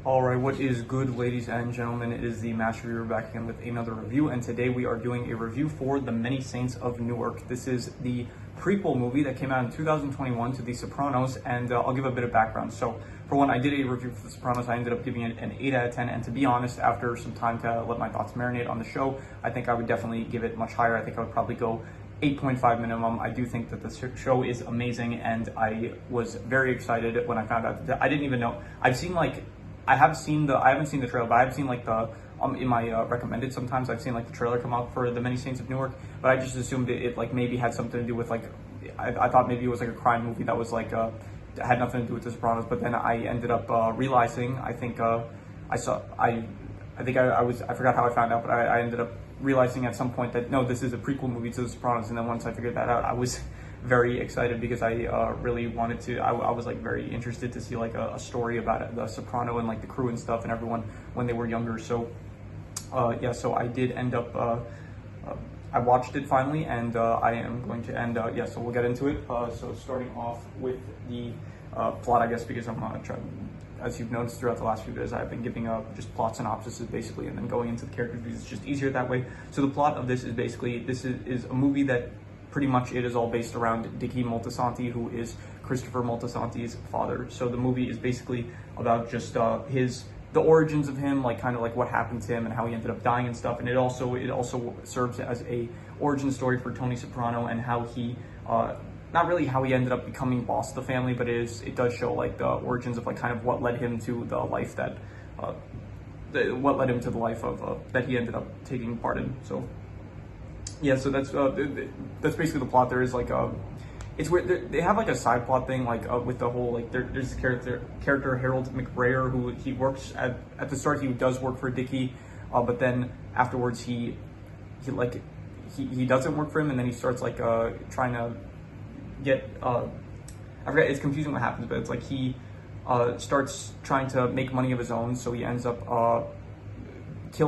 All right, what is good, ladies and gentlemen? It is the Master Reviewer back again with another review, and today we are doing a review for The Many Saints of Newark. This is the prequel movie that came out in 2021 to The Sopranos, and I'll give a bit of background. So, for one, I did a review for The Sopranos. I ended up giving it an 8 out of 10, and to be honest, after some time to let my thoughts marinate on the show, I think I would definitely give it much higher. I think I would probably go 8.5 minimum. I do think that the show is amazing, and I was very excited when I found out that I didn't even know. I haven't seen the trailer, but I've seen like the in my recommended. Sometimes I've seen like the trailer come out for The Many Saints of Newark, but I just assumed it like maybe had something to do with like I thought maybe it was like a crime movie that was like had nothing to do with The Sopranos. But then I ended up realizing I forgot how I found out, but I ended up realizing at some point that no, this is a prequel movie to The Sopranos. And then once I figured that out, I was very excited because I really wanted to. I was like very interested to see like a story about the Soprano and like the crew and stuff and everyone when they were younger. So yeah, so I did end up. I watched it finally, and I am going to end. Yeah, so we'll get into it. So starting off with the plot, I guess, because I'm trying. As you've noticed throughout the last few days, I've been giving just plot synopsises basically, and then going into the characters because it's just easier that way. So the plot of this is basically this is a movie that pretty much it is all based around Dickie Moltisanti, who is Christopher Moltisanti's father. So the movie is basically about just the origins of him, like kind of like what happened to him and how he ended up dying and stuff. And it also serves as a origin story for Tony Soprano and how he not really how he ended up becoming boss of the family, but it does show like the origins of like kind of what led him to the life that what led him to the life of that he ended up taking part in. So yeah, so that's basically the plot. There is like it's weird. They have like a side plot thing like with the whole like there's this character Harold McBrayer who he works at the start. He does work for Dickie, but then afterwards he doesn't work for him, and then he starts like trying to get I forget, it's confusing what happens, but it's like he starts trying to make money of his own, so he ends up he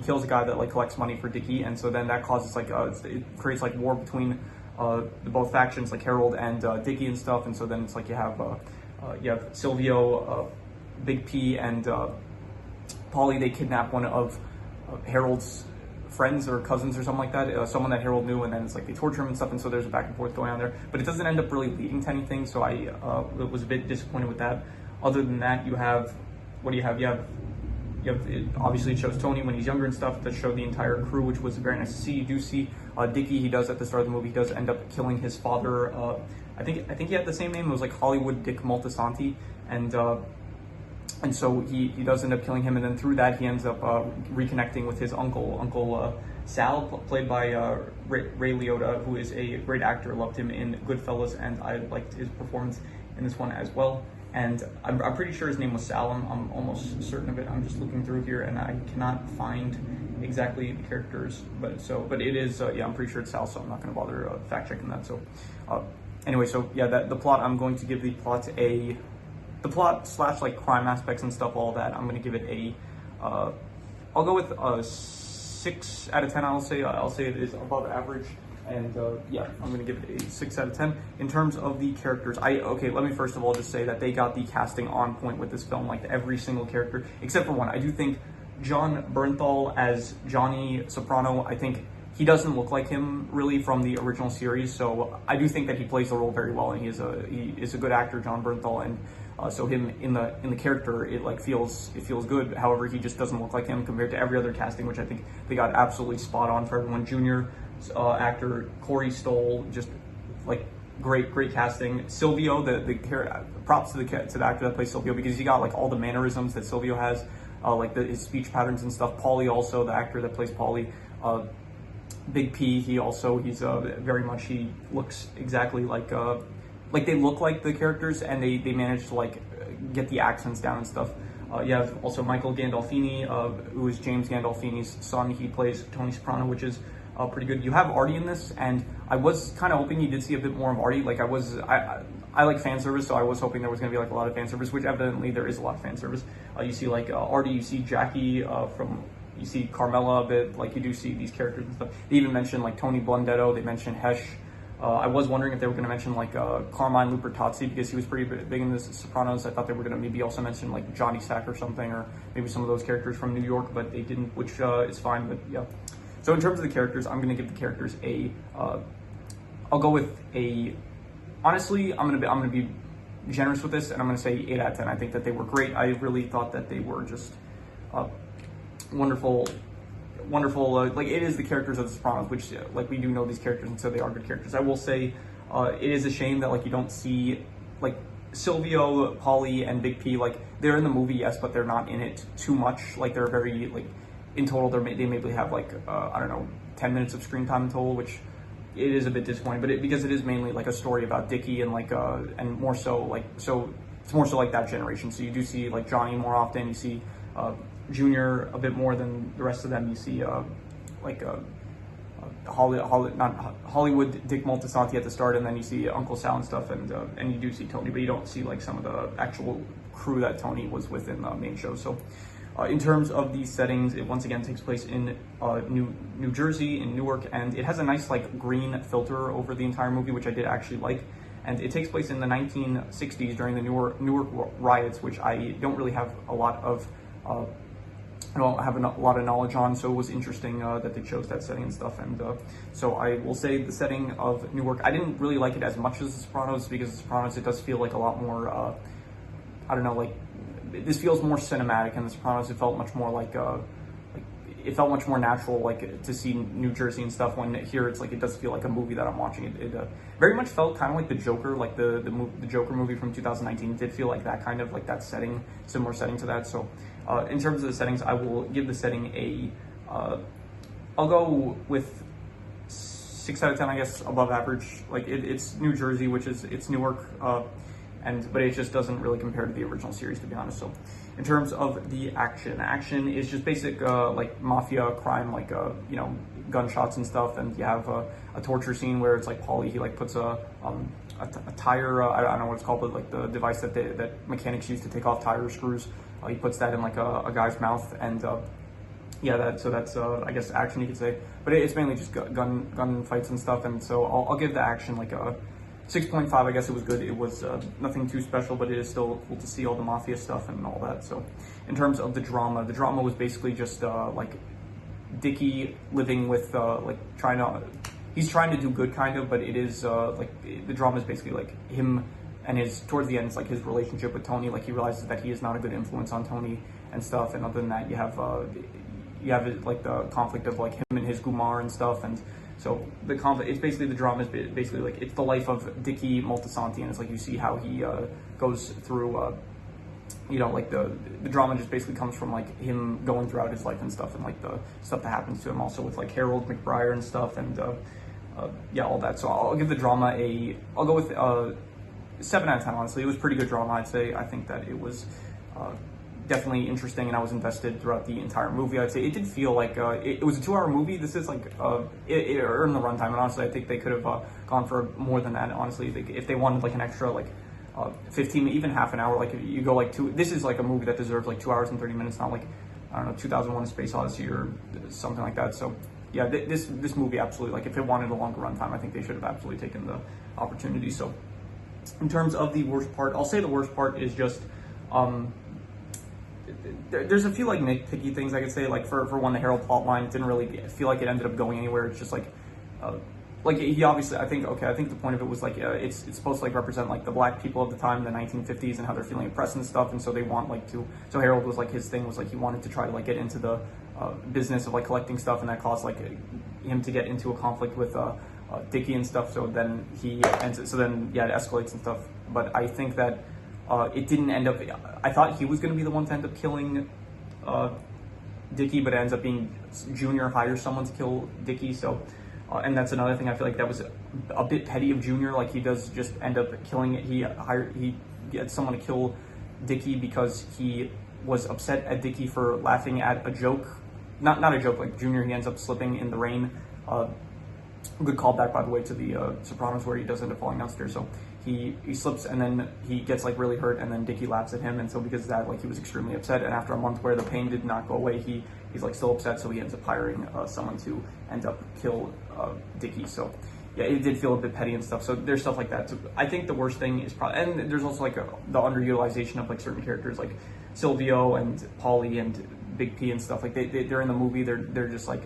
kills a guy that like collects money for Dickie, and so then that causes like it creates like war between both factions, like Harold and Dickie and stuff. And so then it's like you have Silvio, Big P, and Paulie. They kidnap one of Harold's friends or cousins or something like that, someone that Harold knew, and then it's like they torture him and stuff, and so there's a back and forth going on there, but it doesn't end up really leading to anything. So I was a bit disappointed with that. Other than that, you have obviously it shows Tony when he's younger and stuff. That showed the entire crew, which was very nice to see. You do see Dickie. He does at the start of the movie. He does end up killing his father. I think he had the same name. It was like Hollywood Dick Moltisanti, and so he does end up killing him. And then through that, he ends up reconnecting with his Uncle Sal, played by Ray Liotta, who is a great actor. Loved him in Goodfellas, and I liked his performance in this one as well. And I'm pretty sure his name was Sal. I'm almost certain of it. I'm just looking through here, and I cannot find exactly the characters. But it is, yeah, I'm pretty sure it's Sal, so I'm not going to bother fact checking that. So anyway, so yeah, the plot, I'm going to give the plot / like crime aspects and stuff, all that. I'm going to give it I'll go with a 6 out of 10. I'll say it is above average. And yeah, I'm going to give it a 6 out of 10. In terms of the characters, let me first of all just say that they got the casting on point with this film, like every single character, except for one. I do think Jon Bernthal as Johnny Soprano, I think he doesn't look like him really from the original series, so I do think that he plays the role very well, and he is a good actor, Jon Bernthal, and so him in the character, it feels good. However, he just doesn't look like him compared to every other casting, which I think they got absolutely spot on for everyone. Junior actor Corey Stoll, just like great casting. Silvio, the props to the actor that plays Silvio, because he got like all the mannerisms that Silvio has, like his speech patterns and stuff. Paulie, also the actor that plays Paulie, Big P, he's very much, he looks exactly like they look like the characters, and they manage to like get the accents down and stuff. You have also Michael Gandolfini, who is James Gandolfini's son. He plays Tony Soprano, which is pretty good. You have Artie in this, and I was kind of hoping you did see a bit more of Artie. Like I like fan service, so I was hoping there was going to be like a lot of fan service, which evidently there is a lot of fan service. You see like Artie, you see Jackie you see Carmela a bit, like you do see these characters and stuff. They even mention like Tony Blundetto, they mention Hesh, I was wondering if they were going to mention like Carmine Lupertazzi, because he was pretty big in the Sopranos. I thought they were going to maybe also mention like Johnny Sack or something, or maybe some of those characters from New York, but they didn't, which is fine. But yeah. So in terms of the characters, I'm going to give the characters I'll go with a. Honestly, I'm gonna be generous with this, and I'm gonna say 8 out of 10. I think that they were great. I really thought that they were just wonderful. Like, it is the characters of the Sopranos, which like we do know these characters, and so they are good characters. I will say it is a shame that like you don't see like Silvio, Paulie, and Big P. Like, they're in the movie, yes, but they're not in it too much. Like, they're very like in total they maybe have like I don't know, 10 minutes of screen time in total, which it is a bit disappointing. But because it is mainly like a story about Dickie and like and more so like it's more so like that generation. So you do see like Johnny more often. You see Junior a bit more than the rest of them. You see like Hollywood Dick Moltisanti at the start, and then you see Uncle Sal and stuff, and you do see Tony, but you don't see like some of the actual crew that Tony was with in the main show. So in terms of the settings, it once again takes place in New Jersey, in Newark, and it has a nice like green filter over the entire movie, which I did actually like. And it takes place in the 1960s during the Newark riots, which I don't really have a lot of I don't have a lot of knowledge on, so it was interesting that they chose that setting and stuff. And so I will say the setting of Newark, I didn't really like it as much as The Sopranos, because The Sopranos, it does feel like a lot more, I don't know, like, this feels more cinematic, and The Sopranos, it felt much more like it felt much more natural, like, to see New Jersey and stuff, when here it's like, it does feel like a movie that I'm watching. It very much felt kind of like the Joker, like the Joker movie from 2019. It did feel like that kind of, like that setting, similar setting to that. So in terms of the settings, I will give the setting I'll go with 6 out of 10, I guess, above average. Like, it's New Jersey, which is, it's Newark, but it just doesn't really compare to the original series, to be honest. So in terms of the action is just basic like mafia crime, like you know, gunshots and stuff, and you have a torture scene where it's like Paulie, he like puts a tire, I don't know what it's called, but like the device that mechanics use to take off tire screws, he puts that in like a guy's mouth, and yeah, that's I guess action, you could say, but it's mainly just gun fights and stuff. And so I'll give the action like a 6.5. I guess it was good. It was nothing too special, but it is still cool to see all the mafia stuff and all that. So in terms of the drama was basically just like Dickie living with like he's trying to do good, kind of, but it is like the drama is basically like him and towards the end, it's like his relationship with Tony. Like, he realizes that he is not a good influence on Tony and stuff. And other than that, you have like the conflict of like him and his Gumar and stuff. And so the conflict, it's basically, the drama is basically like, it's the life of Dickie Moltisanti, and it's like you see how he goes through, you know, like the drama just basically comes from like him going throughout his life and stuff, and like the stuff that happens to him also with like Harold McBriar and stuff, and yeah, all that. So I'll give the drama I'll go with 7 out of 10, honestly. It was pretty good drama, I'd say. I think that it was definitely interesting, and I was invested throughout the entire movie. I'd say it did feel like it was a 2-hour movie. This is like it earned the runtime, and honestly, I think they could have gone for more than that. Honestly, if they wanted like an extra like 15, even half an hour, like you go like this is like a movie that deserves like 2 hours and 30 minutes, not like, I don't know, 2001: A Space Odyssey or something like that. So yeah, this movie absolutely, like, if it wanted a longer runtime, I think they should have absolutely taken the opportunity. So in terms of the worst part, I'll say the worst part is just there's a few like nitpicky things I could say. Like, for one, the Harold plot line, it didn't really feel like it ended up going anywhere. It's just like he obviously, I think the point of it was like it's supposed to like represent like the black people of the time in the 1950s and how they're feeling oppressed and stuff, and so they want like so Harold was like, his thing was like he wanted to try to like get into the business of like collecting stuff, and that caused like him to get into a conflict with Dickie and stuff. So then it escalates and stuff. But I think that it didn't end up. I thought he was going to be the one to end up killing Dickie, but it ends up being Junior hires someone to kill Dickie. So, and that's another thing. I feel like that was a bit petty of Junior. Like, he does just end up killing it. He gets someone to kill Dickie because he was upset at Dickie for laughing at a joke. Not a joke. Like, Junior, he ends up slipping in the rain. Good callback, by the way, to the Sopranos, where he does end up falling downstairs. So he slips, and then he gets like really hurt, and then Dickie laughs at him, and so because of that, like, he was extremely upset. And after a month where the pain did not go away, he's like still upset, so he ends up hiring someone to end up kill Dickie. So yeah, it did feel a bit petty and stuff. So there's stuff like that. So I think the worst thing is probably, and there's also like the underutilization of like certain characters like Silvio and Polly and Big P and stuff. Like they're in the movie. They're just like,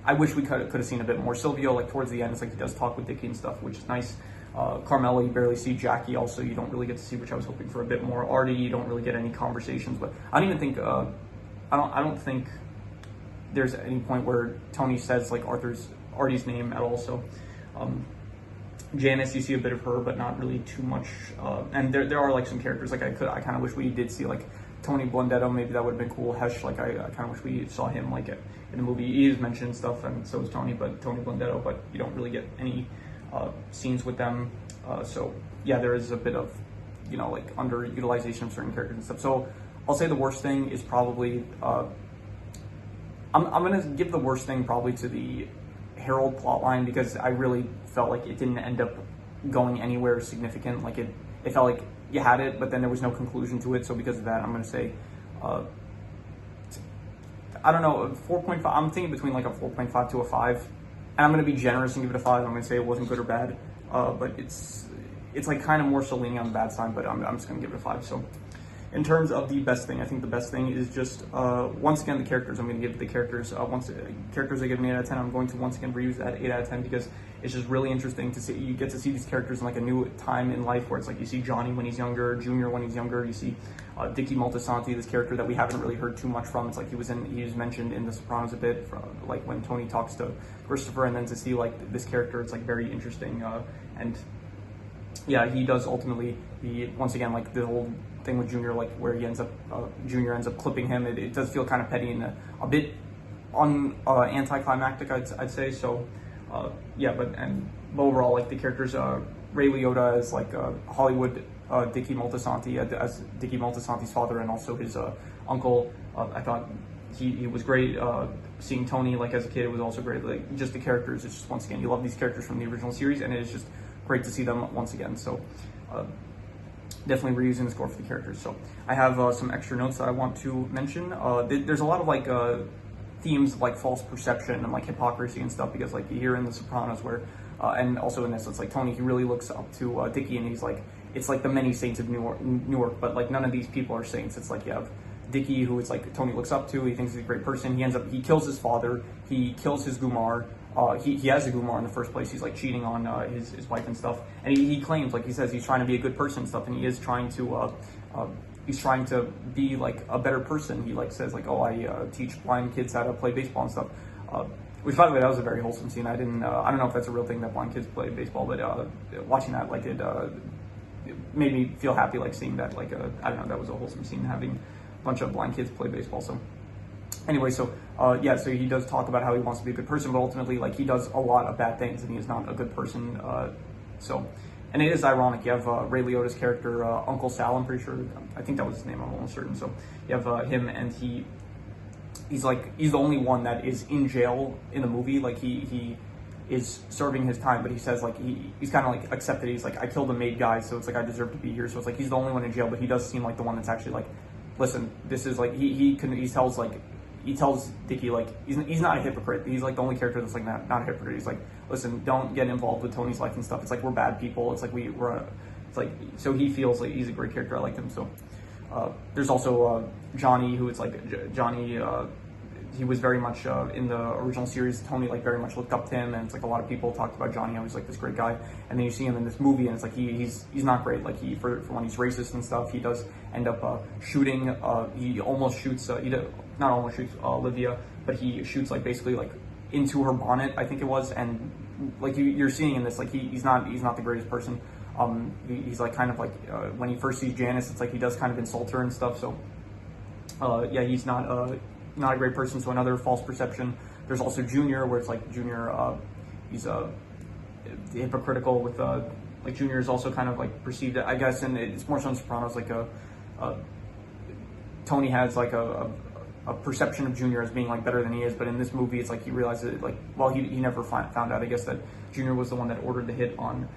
I wish we could have seen a bit more. Silvio, like towards the end, it's like he does talk with Dickie and stuff, which is nice. Carmela, you barely see. Jackie, also you don't really get to see, which I was hoping for a bit more. Artie, you don't really get any conversations. But I don't even think I don't think there's any point where Tony says like Artie's name at all. So Janice, you see a bit of her, but not really too much. And there are like some characters like I kind of wish we did see like Tony Blundetto. Maybe that would have been cool. Hesh, like I kind of wish we saw him like in the movie. He is mentioned stuff, and so is Tony Blundetto, but you don't really get any scenes with them. So yeah, there is a bit of, you know, like underutilization of certain characters and stuff. So I'll say the worst thing is probably I'm gonna give the worst thing probably to the Harold plotline, because I really felt like it didn't end up going anywhere significant. Like it felt like you had it, but then there was no conclusion to it. So because of that, I'm gonna say I don't know, 4.5. I'm thinking between like a 4.5 to a 5, and I'm gonna be generous and give it a 5. I'm gonna say it wasn't good or bad, but it's like kind of more so leaning on the bad side. But I'm just gonna give it a 5. So in terms of the best thing, I think the best thing is just once again the characters. I'm going to give the characters characters I give an 8 out of 10. I'm going to once again reuse that 8 out of 10 because it's just really interesting to see. You get to see these characters in like a new time in life, where it's like you see Johnny when he's younger, Junior when he's younger. You see Dickie Moltisanti, this character that we haven't really heard too much from. It's like he was mentioned in The Sopranos a bit, like when Tony talks to Christopher, and then to see like this character, it's like very interesting. And yeah, he does ultimately. Once again, like the whole thing with Junior, like where he ends up, Junior ends up clipping him. It does feel kind of petty and a bit anticlimactic, I'd say. So yeah, but overall, like the characters, Ray Liotta as like Hollywood Dickie Moltisanti, as Dickie Moltisanti's father, and also his uncle. I thought he was great. Seeing Tony like as a kid, it was also great. Like just the characters, it's just, once again, you love these characters from the original series, and it is just great to see them once again. So definitely reusing the score for the characters. So I have some extra notes that I want to mention. There's a lot of like themes of like false perception and like hypocrisy and stuff, because like you hear in The Sopranos where and also in this, it's like Tony, he really looks up to Dickie, and he's like, it's like the many saints of Newark, but like none of these people are saints. It's like you have Dickie, who it's like Tony looks up to, he thinks he's a great person. He kills his father, he kills his Gumar. He has a Gumar in the first place. He's like cheating on his wife and stuff, and he claims, like he says, he's trying to be a good person and stuff, and he is trying to be like a better person. He like says like, oh, I teach blind kids how to play baseball and stuff, which, by the way, that was a very wholesome scene. I don't know if that's a real thing that blind kids play baseball, but watching that, like it made me feel happy, like seeing that, like I don't know, that was a wholesome scene, having a bunch of blind kids play baseball. So anyway, so yeah, so he does talk about how he wants to be a good person, but ultimately, like, he does a lot of bad things, and he is not a good person. So, and it is ironic. You have Ray Liotta's character, Uncle Sal. I'm pretty sure. I think that was his name. I'm almost certain. So you have him, and he's the only one that is in jail in the movie. Like he is serving his time, but he says like he's kind of like accepted. He's like, I killed a maid guy, so it's like I deserve to be here. So it's like he's the only one in jail, but he does seem like the one that's actually like, listen, this is like he tells Dickie, like, he's not a hypocrite. He's like the only character that's like not a hypocrite. He's like, listen, don't get involved with Tony's life and stuff. It's like we're bad people. It's like it's like, so he feels like he's a great character. I like him. So there's also Johnny, who it's like Johnny. He was very much in the original series. Tony like very much looked up to him, and it's like a lot of people talked about Johnny. How he's like this great guy, and then you see him in this movie, and it's like he's not great. Like for when he's racist and stuff, he does end up shooting. He almost shoots. Not almost shoots Olivia, but he shoots like basically like into her bonnet, I think it was, and like you're seeing in this, like he's not the greatest person. He's like kind of like when he first sees Janice, it's like he does kind of insult her and stuff. So yeah, he's not a great person. So another false perception. There's also Junior, where it's like Junior, he's hypocritical with like Junior is also kind of like perceived, I guess, and it's more so in Sopranos, like Tony has like a perception of Junior as being like better than he is, but in this movie, it's like he realizes it, like, well, he never found out, I guess, that Junior was the one that ordered the hit on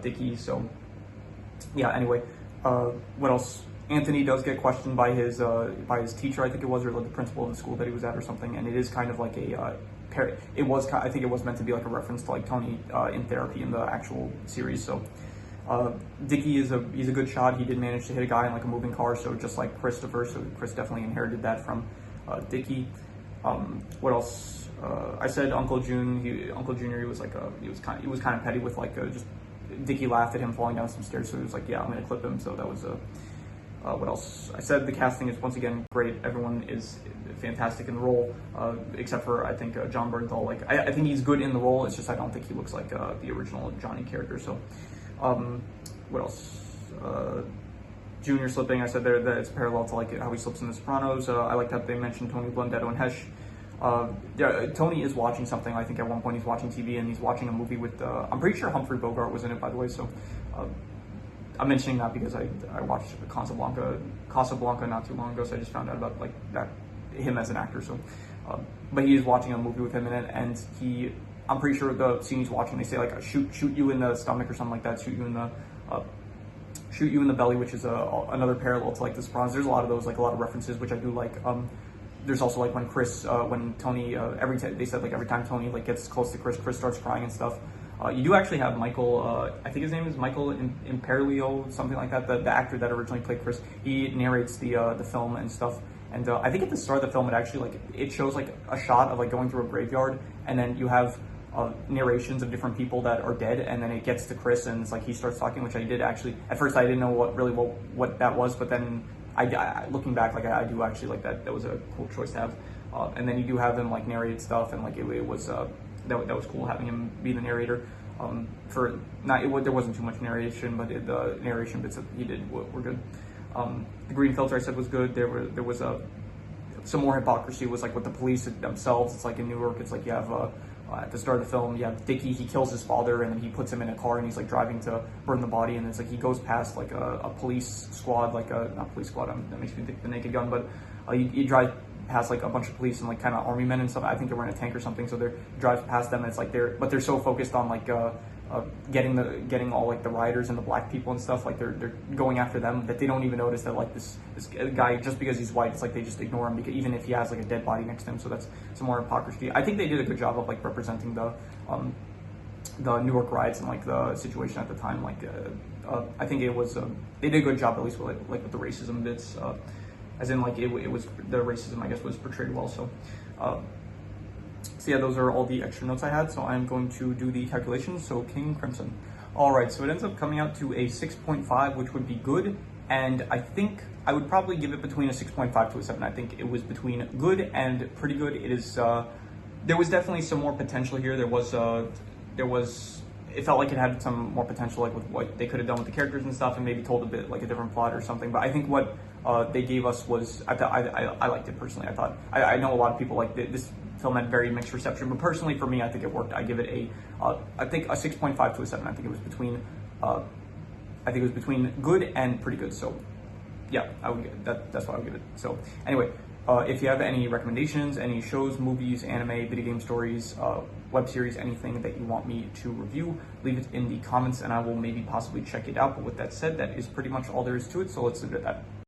Dickie. So yeah, anyway, what else? Anthony does get questioned by his teacher, I think it was, or like the principal of the school that he was at or something, and it is kind of like a I think it was meant to be like a reference to like Tony in therapy in the actual series. So Dickie he's a good shot. He did manage to hit a guy in like a moving car, so just like Christopher, so Chris definitely inherited that from Dickie. What else? I said Uncle Junior. He was kind of petty with like just Dickie laughed at him falling down some stairs, so he was like, yeah, I'm gonna clip him. So that was what else? I said the casting is once again great. Everyone is fantastic in the role, except for I think John Bernthal. Like I think he's good in the role. It's just I don't think he looks like the original Johnny character. So what else? Junior slipping. I said there that it's parallel to like how he slips in The Sopranos. I like that they mentioned Tony Blundetto and Hesh. Tony is watching something. I think at one point he's watching TV and he's watching a movie with. I'm pretty sure Humphrey Bogart was in it, by the way. So I'm mentioning that because I watched Casablanca not too long ago, so I just found out about like that him as an actor. So, but he is watching a movie with him in it, and I'm pretty sure the scene he's watching, they say like shoot you in the stomach or something like that, shoot you in the belly, which is another parallel to like The Sopranos. There's a lot of those, like a lot of references, which I do like. There's also like when Tony, they said like every time Tony like gets close to Chris starts crying and stuff. You do actually have Michael, I think his name is Michael Imperilio, something like that, the actor that originally played Chris. He narrates the film and stuff. And I think at the start of the film, it actually it shows like a shot of like going through a graveyard, and then you have narrations of different people that are dead, and then it gets to Chris, and it's like he starts talking, which I did actually, at first I didn't know what that was, but then I looking back, like I do actually like that. That was a cool choice to have. And then you do have him like narrate stuff, and like it was that was cool having him be the narrator. There wasn't too much narration, but the narration bits that he did were good. The green filter I said was good. There was some more hypocrisy was like with the police themselves. It's like in Newark, it's like you have at the start of the film, you have Dickie, he kills his father and then he puts him in a car and he's like driving to burn the body, and it's like he goes past like a police squad, like not police squad, that makes me think the Naked Gun, but he drives past like a bunch of police and like kind of army men and stuff. I think they were in a tank or something, so they drives past them and it's like they're so focused on like getting all like the rioters and the black people and stuff, like they're going after them, that they don't even notice that like this guy, just because he's white, it's like they just ignore him, because even if he has like a dead body next to him. So that's some more hypocrisy. I think they did a good job of like representing the Newark riots and like the situation at the time. Like I think it was they did a good job, at least with like with the racism bits, as in like it was the racism, I guess, was portrayed well. So yeah, those are all the extra notes I had, so I'm going to do the calculations. So King Crimson. All right, so it ends up coming out to a 6.5, which would be good, and I think I would probably give it between a 6.5 to a 7. I think it was between good and pretty good. It is, there was definitely some more potential here. It felt like it had some more potential, like with what they could have done with the characters and stuff, and maybe told a bit like a different plot or something. But I think what they gave us was, I liked it personally. I know a lot of people like this film had very mixed reception, but personally for me, I think it worked. I give it I think a 6.5 to a 7. I think it was between good and pretty good. So yeah, I would give that's what I would give it. So anyway, if you have any recommendations, any shows, movies, anime, video game stories, web series, anything that you want me to review, leave it in the comments and I will maybe possibly check it out. But with that said, that is pretty much all there is to it. So let's leave it at that.